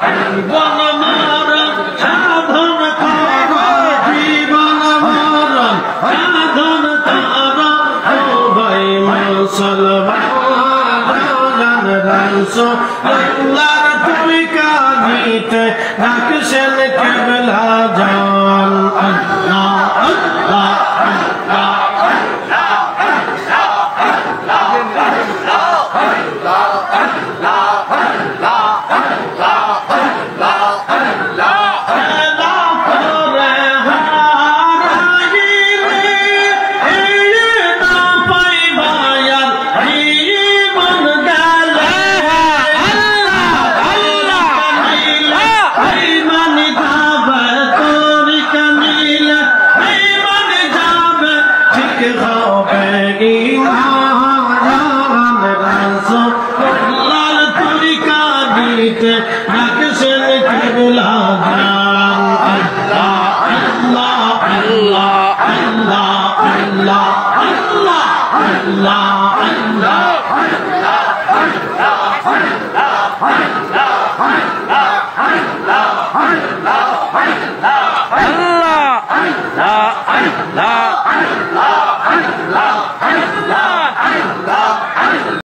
জীবন মরণ সাধন কর, জীবন মরণ সাধন কর, ও ভাই মুসলমান রাসূল আল্লাহর তরিকা নিতে রাখছেন কিবলা জান। আল্লাহ আল্লাহ রাখছেন কিবলা জান। আল্লাহ আল্লাহ আল্লাহ আল্লাহ আল্লাহ আল্লাহ আল্লাহ আল্লাহ আল্লাহ আল্লাহ